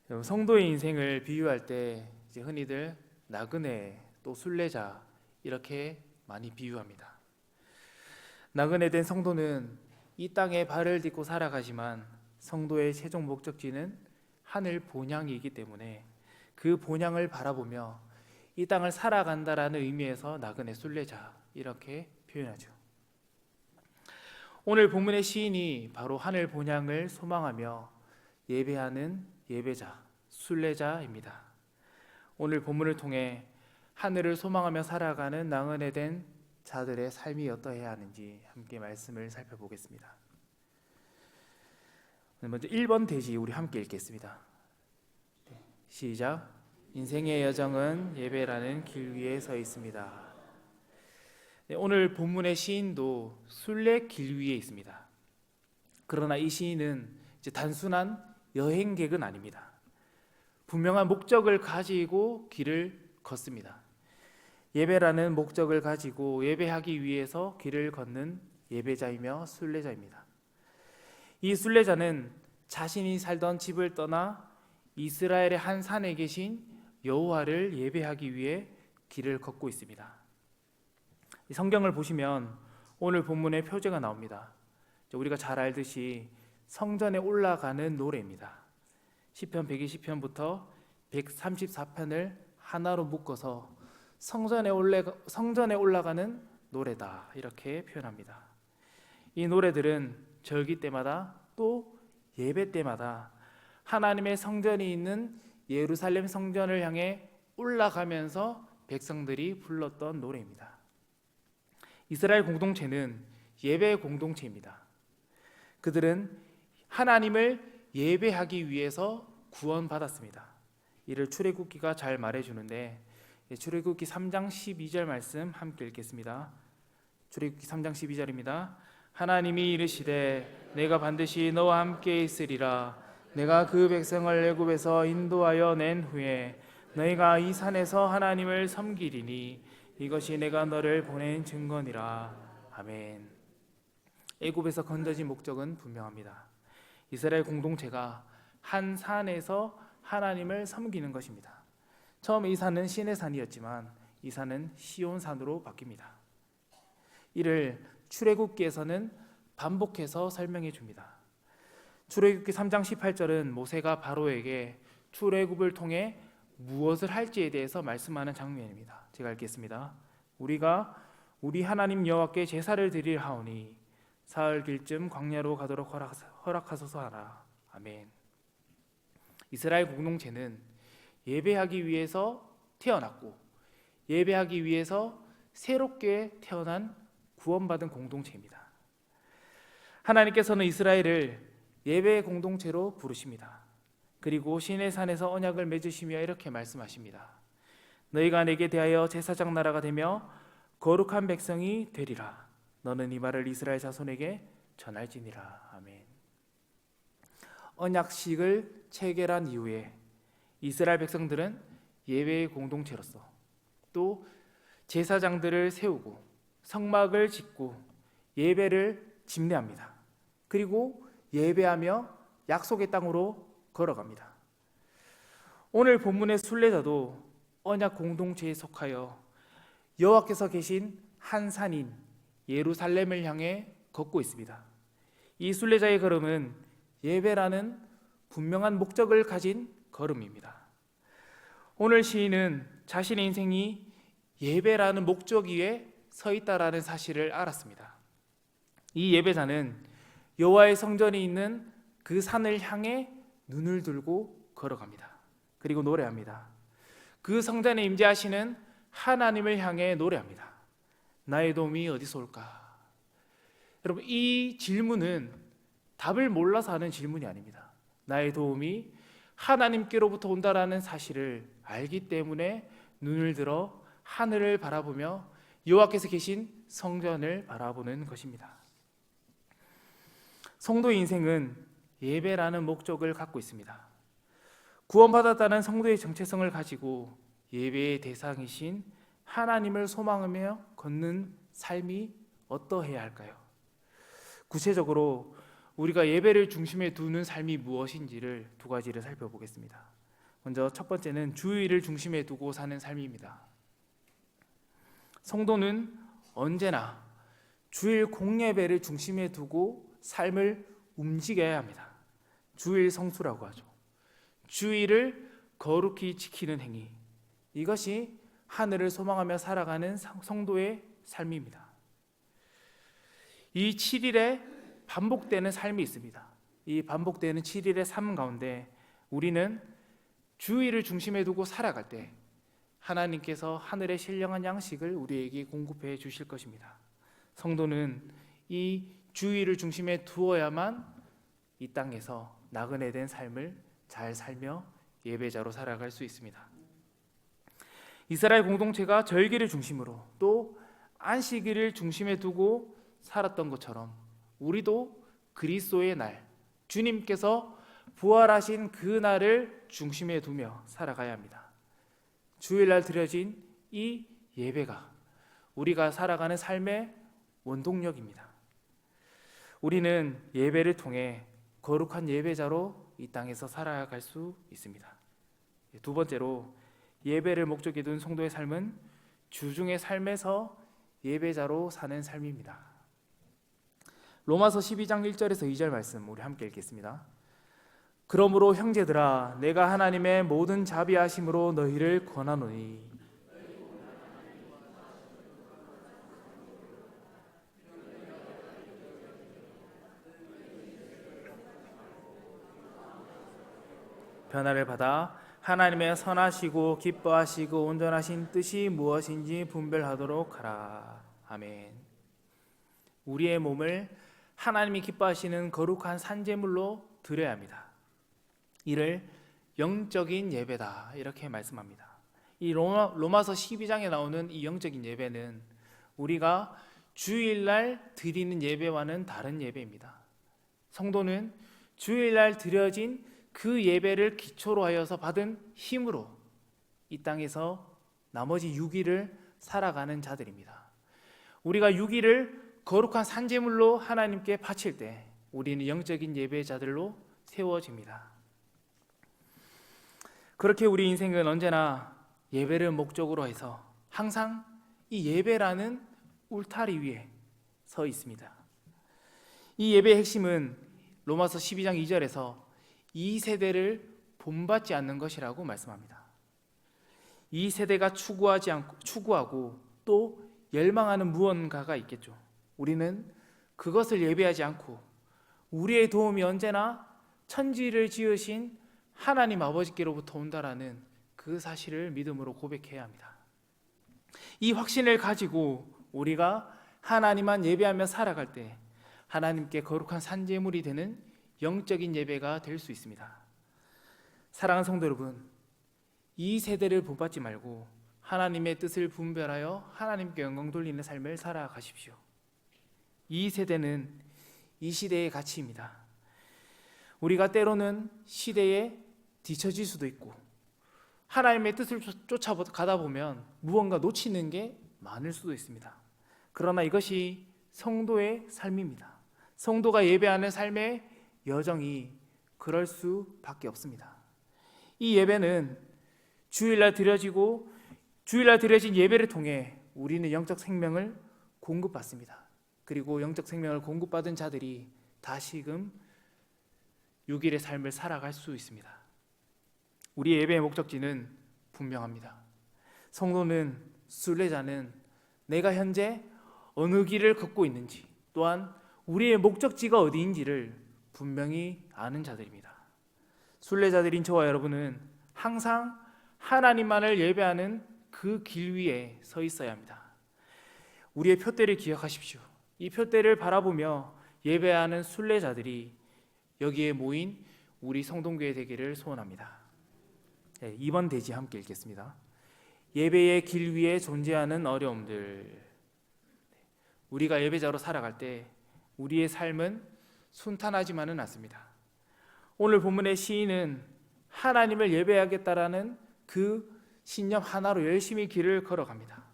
성도의 인생을 비유할 때 이제 흔히들 나그네 또 순례자 이렇게 많이 비유합니다. 나그네 된 성도는 이 땅에 발을 딛고 살아가지만 성도의 최종 목적지는 하늘 본향이기 때문에 그 본향을 바라보며 이 땅을 살아간다라는 의미에서 나그네 순례자 이렇게 표현하죠. 오늘 본문의 시인이 바로 하늘 본향을 소망하며 예배하는 예배자, 순례자입니다. 오늘 본문을 통해 하늘을 소망하며 살아가는 나그네 된 자들의 삶이 어떠해야 하는지 함께 말씀을 살펴보겠습니다. 먼저 1번 대지 우리 함께 읽겠습니다. 시작. 인생의 여정은 예배라는 길 위에 서 있습니다. 오늘 본문의 시인도 순례 길 위에 있습니다. 그러나 이 시인은 이제 단순한 여행객은 아닙니다. 분명한 목적을 가지고 길을 걷습니다. 예배라는 목적을 가지고 예배하기 위해서 길을 걷는 예배자이며 순례자입니다. 이 순례자는 자신이 살던 집을 떠나 이스라엘의 한 산에 계신 여호와를 예배하기 위해 길을 걷고 있습니다. 성경을 보시면 오늘 본문의 표제가 나옵니다. 우리가 잘 알듯이 성전에 올라가는 노래입니다. 시편 120편부터 134편을 하나로 묶어서 성전에 올라가는 노래다 이렇게 표현합니다. 이 노래들은 절기 때마다 또 예배 때마다 하나님의 성전이 있는 예루살렘 성전을 향해 올라가면서 백성들이 불렀던 노래입니다. 이스라엘 공동체는 예배 공동체입니다. 그들은 하나님을 예배하기 위해서 구원받았습니다. 이를 출애굽기가 잘 말해주는데 출애굽기 3장 12절 말씀 함께 읽겠습니다. 출애굽기 3장 12절입니다. 하나님이 이르시되 내가 반드시 너와 함께 있으리라. 내가 그 백성을 애굽에서 인도하여 낸 후에 너희가 이 산에서 하나님을 섬기리니 이것이 내가 너를 보낸 증거니라. 아멘. 애굽에서 건져진 목적은 분명합니다. 이스라엘 공동체가 한 산에서 하나님을 섬기는 것입니다. 처음에 이 산은 신의 산이었지만 이 산은 시온산으로 바뀝니다. 이를 출애굽기에서는 반복해서 설명해 줍니다. 출애굽기 3장 18절은 모세가 바로에게 출애굽을 통해 무엇을 할지에 대해서 말씀하는 장면입니다. 제가 읽겠습니다. 우리가 우리 하나님 여호와께 제사를 드릴 하오니 사흘 길쯤 광야로 가도록 허락하소서 하라. 아멘. 이스라엘 공동체는 예배하기 위해서 태어났고 예배하기 위해서 새롭게 태어난 구원받은 공동체입니다. 하나님께서는 이스라엘을 예배 공동체로 부르십니다. 그리고 시내산에서 언약을 맺으시며 이렇게 말씀하십니다. 너희가 내게 대하여 제사장 나라가 되며 거룩한 백성이 되리라. 너는 이 말을 이스라엘 자손에게 전할지니라. 아멘. 언약식을 체결한 이후에 이스라엘 백성들은 예배의 공동체로서 또 제사장들을 세우고 성막을 짓고 예배를 집례합니다. 그리고 예배하며 약속의 땅으로 걸어갑니다. 오늘 본문의 순례자도 언약 공동체에 속하여 여호와께서 계신 한 산인 예루살렘을 향해 걷고 있습니다. 이 순례자의 걸음은 예배라는 분명한 목적을 가진 걸음입니다. 오늘 시인은 자신의 인생이 예배라는 목적 위에 서 있다라는 사실을 알았습니다. 이 예배자는 여호와의 성전이 있는 그 산을 향해 눈을 들고 걸어갑니다. 그리고 노래합니다. 그 성전에 임재하시는 하나님을 향해 노래합니다. 나의 도움이 어디서 올까? 여러분, 이 질문은 답을 몰라서 하는 질문이 아닙니다. 나의 도움이 하나님께로부터 온다라는 사실을 알기 때문에 눈을 들어 하늘을 바라보며 여호와께서 계신 성전을 바라보는 것입니다. 성도의 인생은 예배라는 목적을 갖고 있습니다. 구원받았다는 성도의 정체성을 가지고 예배의 대상이신 하나님을 소망하며 걷는 삶이 어떠해야 할까요? 구체적으로 우리가 예배를 중심에 두는 삶이 무엇인지를 두 가지를 살펴보겠습니다. 먼저 첫 번째는 주일을 중심에 두고 사는 삶입니다. 성도는 언제나 주일 공예배를 중심에 두고 삶을 움직여야 합니다. 주일 성수라고 하죠. 주일을 거룩히 지키는 행위, 이것이 하늘을 소망하며 살아가는 성도의 삶입니다. 이 7일에 반복되는 삶이 있습니다. 이 반복되는 7일의 삶 가운데 우리는 주일을 중심에 두고 살아갈 때 하나님께서 하늘의 신령한 양식을 우리에게 공급해 주실 것입니다. 성도는 이 주일을 중심에 두어야만 이 땅에서 나그네 된 삶을 잘 살며 예배자로 살아갈 수 있습니다. 이스라엘 공동체가 절기를 중심으로 또 안식일을 중심에 두고 살았던 것처럼 우리도 그리스도의 날, 주님께서 부활하신 그 날을 중심에 두며 살아가야 합니다. 주일날 드려진 이 예배가 우리가 살아가는 삶의 원동력입니다. 우리는 예배를 통해 거룩한 예배자로 이 땅에서 살아갈 수 있습니다. 두 번째로, 예배를 목적에 둔 성도의 삶은 주중의 삶에서 예배자로 사는 삶입니다. 로마서 12장 1절에서 2절 말씀 우리 함께 읽겠습니다. 그러므로 형제들아, 내가 하나님의 모든 자비하심으로 너희를 권하노니 변화를 받아 하나님의 선하시고 기뻐하시고 온전하신 뜻이 무엇인지 분별하도록 하라. 아멘. 우리의 몸을 하나님이 기뻐하시는 거룩한 산제물로 드려야 합니다. 이를 영적인 예배다, 이렇게 말씀합니다. 이 로마서 12장에 나오는 이 영적인 예배는 우리가 주일날 드리는 예배와는 다른 예배입니다. 성도는 주일날 드려진 그 예배를 기초로 하여서 받은 힘으로 이 땅에서 나머지 6일을 살아가는 자들입니다. 우리가 6일을 거룩한 산제물로 하나님께 바칠 때 우리는 영적인 예배자들로 세워집니다. 그렇게 우리 인생은 언제나 예배를 목적으로 해서 항상 이 예배라는 울타리 위에 서 있습니다. 이 예배의 핵심은 로마서 12장 2절에서 이 세대를 본받지 않는 것이라고 말씀합니다. 이 세대가 추구하고 또 열망하는 무언가가 있겠죠. 우리는 그것을 예배하지 않고 우리의 도움이 언제나 천지를 지으신 하나님 아버지께로부터 온다라는 그 사실을 믿음으로 고백해야 합니다. 이 확신을 가지고 우리가 하나님만 예배하며 살아갈 때 하나님께 거룩한 산제물이 되는 영적인 예배가 될 수 있습니다. 사랑하는 성도 여러분, 이 세대를 본받지 말고 하나님의 뜻을 분별하여 하나님께 영광 돌리는 삶을 살아가십시오. 이 세대는 이 시대의 가치입니다. 우리가 때로는 시대에 뒤처질 수도 있고 하나님의 뜻을 쫓아가다 보면 무언가 놓치는 게 많을 수도 있습니다. 그러나 이것이 성도의 삶입니다. 성도가 예배하는 삶의 여정이 그럴 수밖에 없습니다. 이 예배는 주일날 드려진 예배를 통해 우리는 영적 생명을 공급받습니다. 그리고 영적 생명을 공급받은 자들이 다시금 6일의 삶을 살아갈 수 있습니다. 우리의 예배의 목적지는 분명합니다. 성도는, 순례자는 내가 현재 어느 길을 걷고 있는지, 또한 우리의 목적지가 어디인지를 분명히 아는 자들입니다. 순례자들인 저와 여러분은 항상 하나님만을 예배하는 그 길 위에 서 있어야 합니다. 우리의 표대를 기억하십시오. 이 표대를 바라보며 예배하는 순례자들이 여기에 모인 우리 성동교회 되기를 소원합니다. 2번 대지 함께 읽겠습니다. 예배의 길 위에 존재하는 어려움들. 우리가 예배자로 살아갈 때 우리의 삶은 순탄하지만은 않습니다. 오늘 본문의 시인은 하나님을 예배하겠다라는 그 신념 하나로 열심히 길을 걸어갑니다.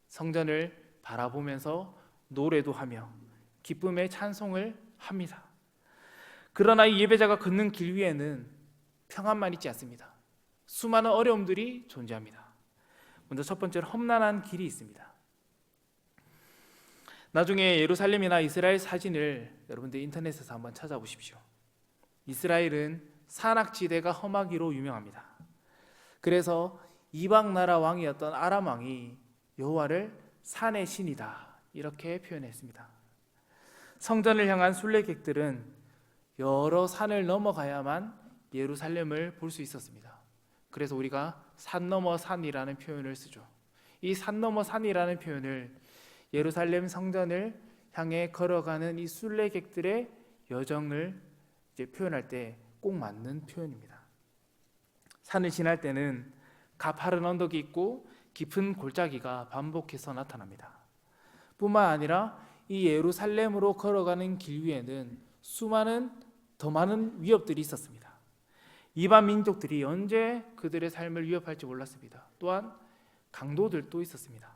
성전을 바라보면서 노래도 하며 기쁨의 찬송을 합니다. 그러나 이 예배자가 걷는 길 위에는 평안만 있지 않습니다. 수많은 어려움들이 존재합니다. 먼저 첫 번째로 험난한 길이 있습니다. 나중에 예루살렘이나 이스라엘 사진을 여러분들 인터넷에서 한번 찾아보십시오. 이스라엘은 산악지대가 험하기로 유명합니다. 그래서 이방 나라 왕이었던 아람 왕이 여호와를 산의 신이다 이렇게 표현했습니다. 성전을 향한 순례객들은 여러 산을 넘어가야만 예루살렘을 볼 수 있었습니다. 그래서 우리가 산 넘어 산이라는 표현을 쓰죠. 이 산 넘어 산이라는 표현을 예루살렘 성전을 향해 걸어가는 이 순례객들의 여정을 이제 표현할 때 꼭 맞는 표현입니다. 산을 지날 때는 가파른 언덕이 있고 깊은 골짜기가 반복해서 나타납니다. 뿐만 아니라 이 예루살렘으로 걸어가는 길 위에는 더 많은 위협들이 있었습니다. 이방 민족들이 언제 그들의 삶을 위협할지 몰랐습니다. 또한 강도들도 있었습니다.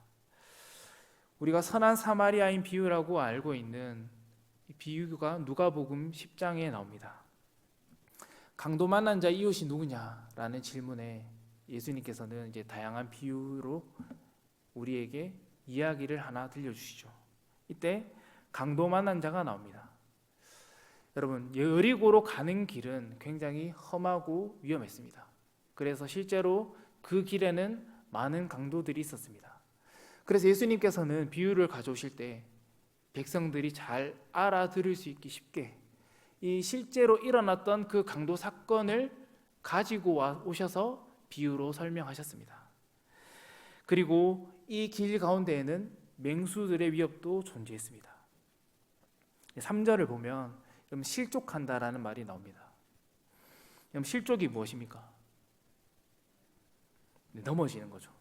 우리가 선한 사마리아인 비유라고 알고 있는 이 비유가 누가복음 10장에 나옵니다. 강도 만난 자 이웃이 누구냐라는 질문에 예수님께서는 이제 다양한 비유로 우리에게 이야기를 하나 들려주시죠. 이때 강도 만난 자가 나옵니다. 여러분, 여리고로 가는 길은 굉장히 험하고 위험했습니다. 그래서 실제로 그 길에는 많은 강도들이 있었습니다. 그래서 예수님께서는 비유를 가져오실 때 백성들이 잘 알아들을 수 있기 쉽게 이 실제로 일어났던 그 강도 사건을 가지고 오셔서 비유로 설명하셨습니다. 그리고 이 길 가운데에는 맹수들의 위협도 존재했습니다. 3절을 보면 실족한다라는 말이 나옵니다. 실족이 무엇입니까? 넘어지는 거죠.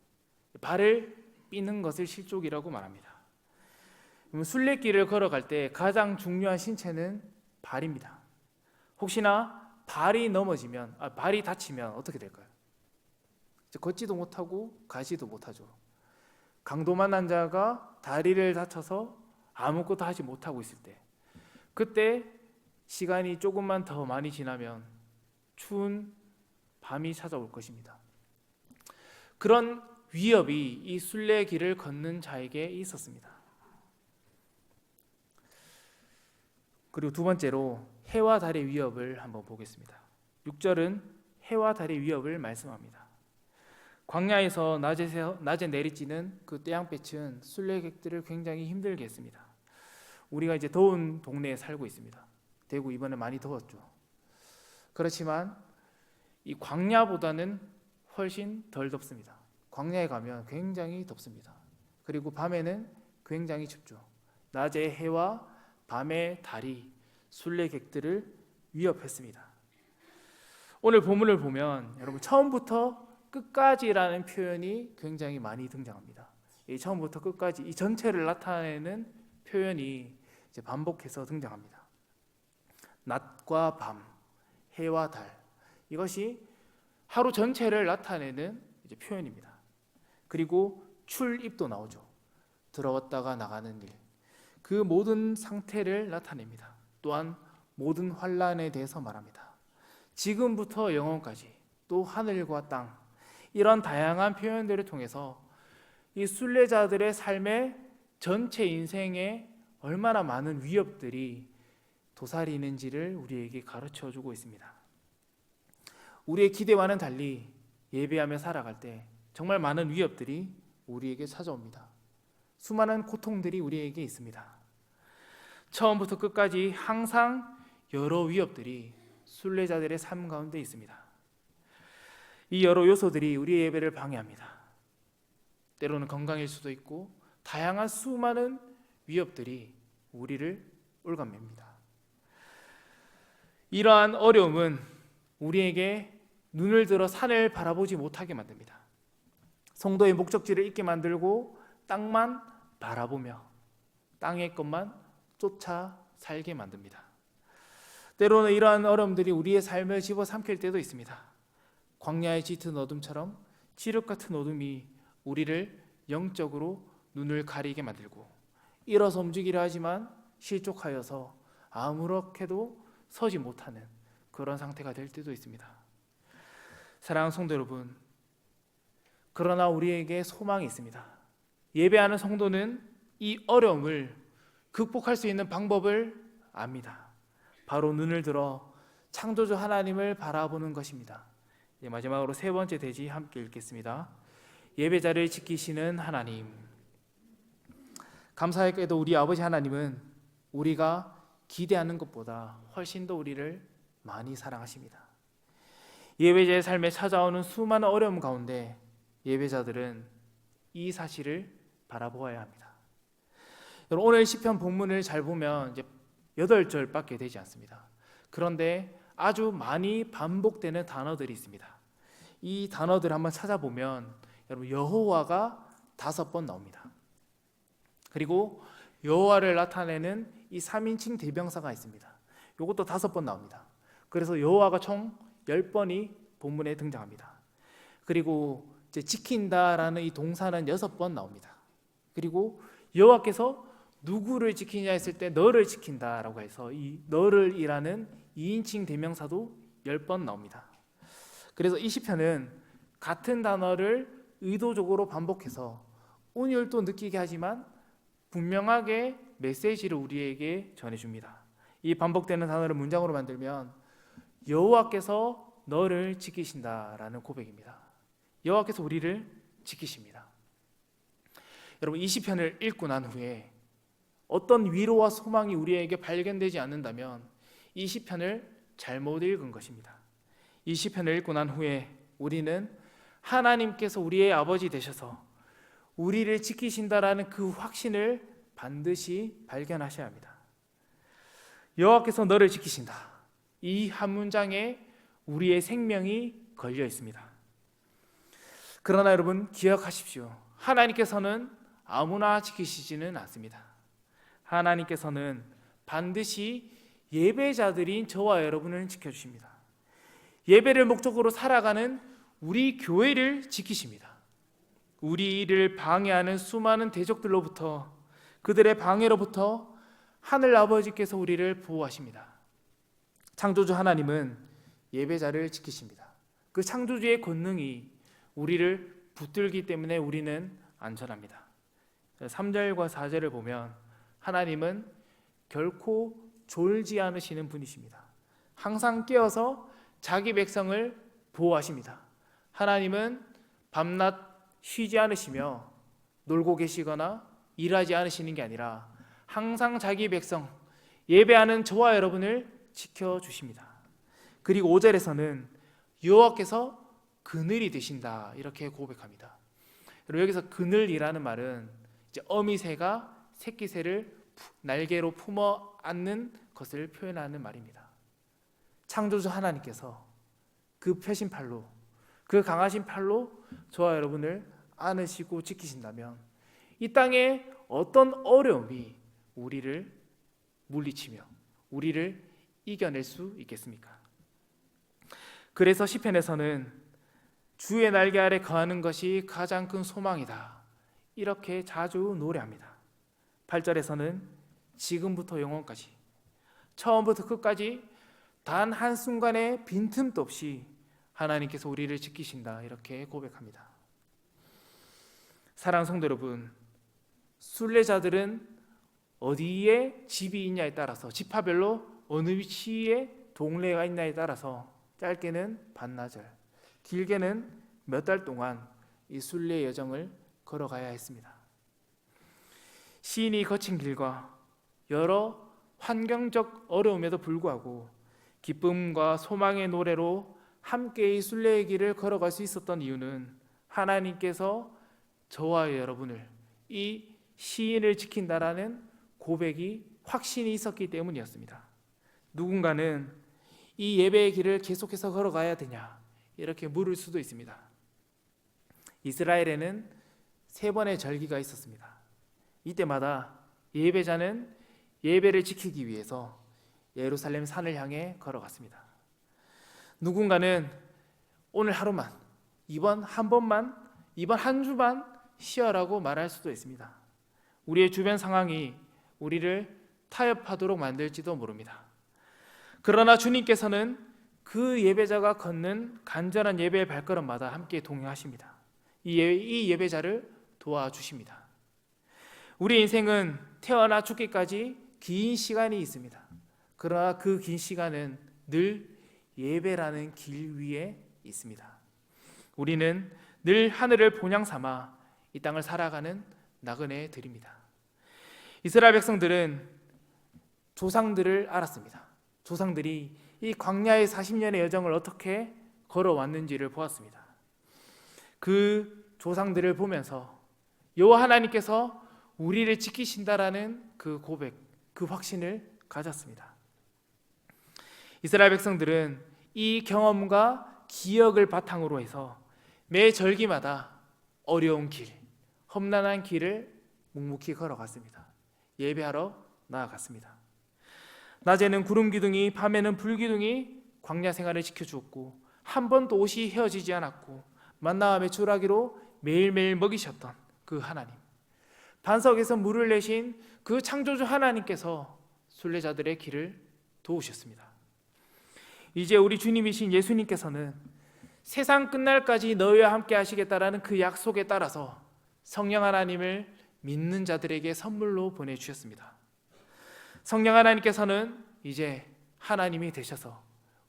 발을 삐는 것을 실족이라고 말합니다. 순례길을 걸어갈 때 가장 중요한 신체는 발입니다. 혹시나 발이 다치면 어떻게 될까요? 걷지도 못하고 가지도 못하죠. 강도 만난 자가 다리를 다쳐서 아무것도 하지 못하고 있을 때, 그때 시간이 조금만 더 많이 지나면 추운 밤이 찾아올 것입니다. 그런 위협이 이 순례길을 걷는 자에게 있었습니다. 그리고 두 번째로 해와 달의 위협을 한번 보겠습니다. 6절은 해와 달의 위협을 말씀합니다. 광야에서 낮에 내리쬐는 그 태양빛은 순례객들을 굉장히 힘들게 했습니다. 우리가 이제 더운 동네에 살고 있습니다. 대구 이번에 많이 더웠죠. 그렇지만 이 광야보다는 훨씬 덜 덥습니다. 광야에 가면 굉장히 덥습니다. 그리고 밤에는 굉장히 춥죠. 낮에 해와 밤의 달이 순례객들을 위협했습니다. 오늘 본문을 보면 여러분 처음부터 끝까지라는 표현이 굉장히 많이 등장합니다. 이 처음부터 끝까지 이 전체를 나타내는 표현이 이제 반복해서 등장합니다. 낮과 밤, 해와 달, 이것이 하루 전체를 나타내는 이제 표현입니다. 그리고 출입도 나오죠. 들어왔다가 나가는 일, 그 모든 상태를 나타냅니다. 또한 모든 환란에 대해서 말합니다. 지금부터 영원까지, 또 하늘과 땅, 이런 다양한 표현들을 통해서 이 순례자들의 삶의 전체 인생에 얼마나 많은 위협들이 도사리는지를 우리에게 가르쳐주고 있습니다. 우리의 기대와는 달리 예배하며 살아갈 때 정말 많은 위협들이 우리에게 찾아옵니다. 수많은 고통들이 우리에게 있습니다. 처음부터 끝까지 항상 여러 위협들이 순례자들의 삶 가운데 있습니다. 이 여러 요소들이 우리의 예배를 방해합니다. 때로는 건강일 수도 있고 다양한 수많은 위협들이 우리를 올가맵니다. 이러한 어려움은 우리에게 눈을 들어 산을 바라보지 못하게 만듭니다. 성도의 목적지를 잊게 만들고 땅만 바라보며 땅의 것만 쫓아 살게 만듭니다. 때로는 이러한 어려움들이 우리의 삶을 집어삼킬 때도 있습니다. 광야의 짙은 어둠처럼 칠흑 같은 어둠이 우리를 영적으로 눈을 가리게 만들고 일어서 움직이려 하지만 실족하여서 아무렇게도 서지 못하는 그런 상태가 될 때도 있습니다. 사랑하는 성도 여러분, 그러나 우리에게 소망이 있습니다. 예배하는 성도는 이 어려움을 극복할 수 있는 방법을 압니다. 바로 눈을 들어 창조주 하나님을 바라보는 것입니다. 마지막으로 세 번째 대지 함께 읽겠습니다. 예배자를 지키시는 하나님. 감사하게도 우리 아버지 하나님은 우리가 기대하는 것보다 훨씬 더 우리를 많이 사랑하십니다. 예배자의 삶에 찾아오는 수많은 어려움 가운데 예배자들은 이 사실을 바라보아야 합니다. 여러분, 오늘 시편 본문을 잘 보면 이제 8절밖에 되지 않습니다. 그런데 아주 많이 반복되는 단어들이 있습니다. 이 단어들 한번 찾아보면 여러분, 여호와가 5번 나옵니다. 그리고 여호와를 나타내는 이 3인칭 대명사가 있습니다. 이것도 5번 나옵니다. 그래서 여호와가 총 10번이 본문에 등장합니다. 그리고 이제 지킨다라는 이 동사는 6번 나옵니다. 그리고 여호와께서 누구를 지키냐 했을 때 너를 지킨다라고 해서 이 너를이라는 2인칭 대명사도 10번 나옵니다. 그래서 이 시편은 같은 단어를 의도적으로 반복해서 운율도 느끼게 하지만 분명하게 메시지를 우리에게 전해줍니다. 이 반복되는 단어를 문장으로 만들면 여호와께서 너를 지키신다라는 고백입니다. 여호와께서 우리를 지키십니다. 여러분, 이 시편을 읽고 난 후에 어떤 위로와 소망이 우리에게 발견되지 않는다면 이 시편을 잘못 읽은 것입니다. 이 시편을 읽고 난 후에 우리는 하나님께서 우리의 아버지 되셔서 우리를 지키신다라는 그 확신을 반드시 발견하셔야 합니다. 여호와께서 너를 지키신다. 이 한 문장에 우리의 생명이 걸려 있습니다. 그러나 여러분, 기억하십시오. 하나님께서는 아무나 지키시지는 않습니다. 하나님께서는 반드시 예배자들인 저와 여러분을 지켜주십니다. 예배를 목적으로 살아가는 우리 교회를 지키십니다. 우리를 방해하는 수많은 대적들로부터, 그들의 방해로부터 하늘 아버지께서 우리를 보호하십니다. 창조주 하나님은 예배자를 지키십니다. 그 창조주의 권능이 우리를 붙들기 때문에 우리는 안전합니다. 3절과 4절을 보면 하나님은 결코 졸지 않으시는 분이십니다. 항상 깨어서 자기 백성을 보호하십니다. 하나님은 밤낮 쉬지 않으시며 놀고 계시거나 일하지 않으시는 게 아니라 항상 자기 백성, 예배하는 저와 여러분을 지켜주십니다. 그리고 5절에서는 여호와께서 그늘이 되신다 이렇게 고백합니다. 여러분, 여기서 그늘이라는 말은 이제 어미새가 새끼새를 날개로 품어 안는 것을 표현하는 말입니다. 창조주 하나님께서 그 펴신 팔로, 그 강하신 팔로 저와 여러분을 안으시고 지키신다면 이 땅에 어떤 어려움이 우리를 물리치며 우리를 이겨낼 수 있겠습니까? 그래서 시편에서는 주의 날개 아래 거하는 것이 가장 큰 소망이다 이렇게 자주 노래합니다. 8절에서는 지금부터 영원까지, 처음부터 끝까지 단 한순간의 빈틈도 없이 하나님께서 우리를 지키신다 이렇게 고백합니다. 사랑하는 성도 여러분, 순례자들은 어디에 집이 있냐에 따라서, 지파별로 어느 위치에 동네가 있냐에 따라서 짧게는 반나절, 길게는 몇 달 동안 이 순례 여정을 걸어가야 했습니다. 시인이 거친 길과 여러 환경적 어려움에도 불구하고 기쁨과 소망의 노래로 함께 이 순례의 길을 걸어갈 수 있었던 이유는 하나님께서 저와 여러분을, 이 시인을 지킨다라는 고백이, 확신이 있었기 때문이었습니다. 누군가는 이 예배의 길을 계속해서 걸어가야 되냐 이렇게 물을 수도 있습니다. 이스라엘에는 3번의 절기가 있었습니다. 이때마다 예배자는 예배를 지키기 위해서 예루살렘 산을 향해 걸어갔습니다. 누군가는 오늘 하루만, 이번 한 주만 쉬어라고 말할 수도 있습니다. 우리의 주변 상황이 우리를 타협하도록 만들지도 모릅니다. 그러나 주님께서는 그 예배자가 걷는 간절한 예배의 발걸음마다 함께 동행하십니다. 이 예배자를 도와주십니다. 우리 인생은 태어나 죽기까지 긴 시간이 있습니다. 그러나 그 긴 시간은 늘 예배라는 길 위에 있습니다. 우리는 늘 하늘을 본향 삼아 이 땅을 살아가는 나그네들입니다. 이스라엘 백성들은 조상들을 알았습니다. 조상들이 이 광야의 40년의 여정을 어떻게 걸어왔는지를 보았습니다. 그 조상들을 보면서 여호와 하나님께서 우리를 지키신다라는 그 고백, 그 확신을 가졌습니다. 이스라엘 백성들은 이 경험과 기억을 바탕으로 해서 매 절기마다 어려운 길, 험난한 길을 묵묵히 걸어갔습니다. 예배하러 나아갔습니다. 낮에는 구름 기둥이, 밤에는 불 기둥이 광야 생활을 지켜주었고 한 번도 옷이 헤어지지 않았고 만나와 메추라기로 매일매일 먹이셨던 그 하나님, 반석에서 물을 내신 그 창조주 하나님께서 순례자들의 길을 도우셨습니다. 이제 우리 주님이신 예수님께서는 세상 끝날까지 너희와 함께 하시겠다라는 그 약속에 따라서 성령 하나님을 믿는 자들에게 선물로 보내주셨습니다. 성령 하나님께서는 이제 하나님이 되셔서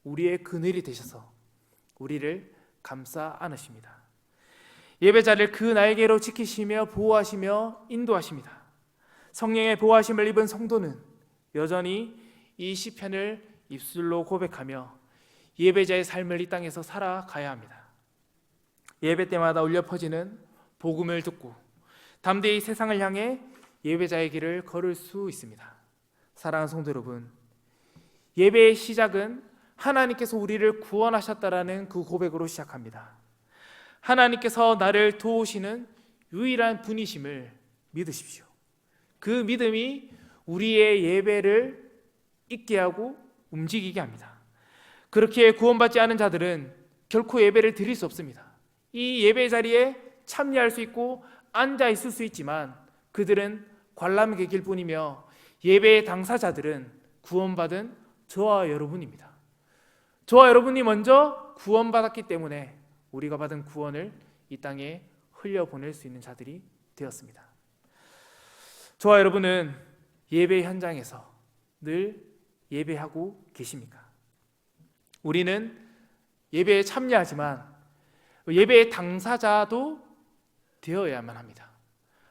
우리의 그늘이 되셔서 우리를 감싸 안으십니다. 예배자를 그 날개로 지키시며 보호하시며 인도하십니다. 성령의 보호하심을 입은 성도는 여전히 이 시편을 입술로 고백하며 예배자의 삶을 이 땅에서 살아가야 합니다. 예배 때마다 울려 퍼지는 복음을 듣고 담대히 세상을 향해 예배자의 길을 걸을 수 있습니다. 사랑하는 성도 여러분, 예배의 시작은 하나님께서 우리를 구원하셨다라는 그 고백으로 시작합니다. 하나님께서 나를 도우시는 유일한 분이심을 믿으십시오. 그 믿음이 우리의 예배를 있게 하고 움직이게 합니다. 그렇게 구원받지 않은 자들은 결코 예배를 드릴 수 없습니다. 이 예배 자리에 참여할 수 있고 앉아 있을 수 있지만 그들은 관람객일 뿐이며 예배의 당사자들은 구원받은 저와 여러분입니다. 저와 여러분이 먼저 구원받았기 때문에 우리가 받은 구원을 이 땅에 흘려보낼 수 있는 자들이 되었습니다. 저와 여러분은 예배 현장에서 늘 예배하고 계십니까? 우리는 예배에 참여하지만 예배의 당사자도 되어야만 합니다.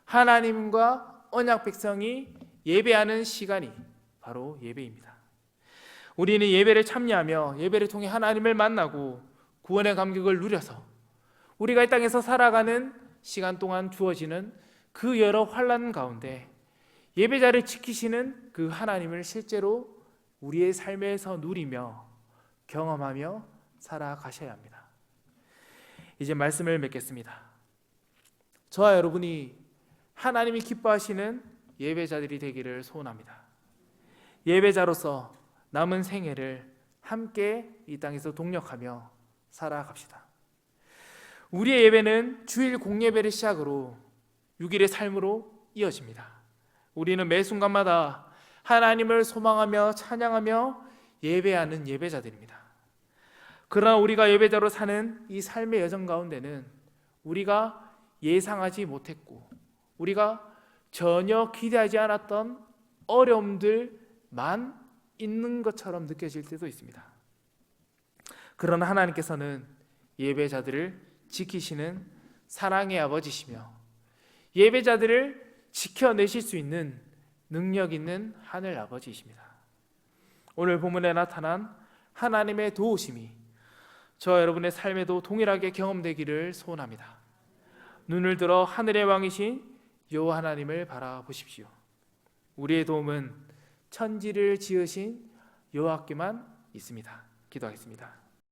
하나님과 언약 백성이 예배하는 시간이 바로 예배입니다. 우리는 예배를 참여하며 예배를 통해 하나님을 만나고 구원의 감격을 누려서 우리가 이 땅에서 살아가는 시간 동안 주어지는 그 여러 환난 가운데 예배자를 지키시는 그 하나님을 실제로 우리의 삶에서 누리며 경험하며 살아가셔야 합니다. 이제 말씀을 맺겠습니다. 저와 여러분이 하나님이 기뻐하시는 예배자들이 되기를 소원합니다. 예배자로서 남은 생애를 함께 이 땅에서 동력하며 살아갑시다. 우리의 예배는 주일 공예배를 시작으로 6일의 삶으로 이어집니다. 우리는 매 순간마다 하나님을 소망하며 찬양하며 예배하는 예배자들입니다. 그러나 우리가 예배자로 사는 이 삶의 여정 가운데는 우리가 예상하지 못했고 우리가 전혀 기대하지 않았던 어려움들만 있는 것처럼 느껴질 때도 있습니다. 그러나 하나님께서는 예배자들을 지키시는 사랑의 아버지시며 예배자들을 지켜내실 수 있는 능력 있는 하늘 아버지이십니다. 오늘 본문에 나타난 하나님의 도우심이 저와 여러분의 삶에도 동일하게 경험되기를 소원합니다. 눈을 들어 하늘의 왕이신 여호와 하나님을 바라보십시오. 우리의 도움은 천지를 지으신 여호와께만 있습니다. 기도하겠습니다.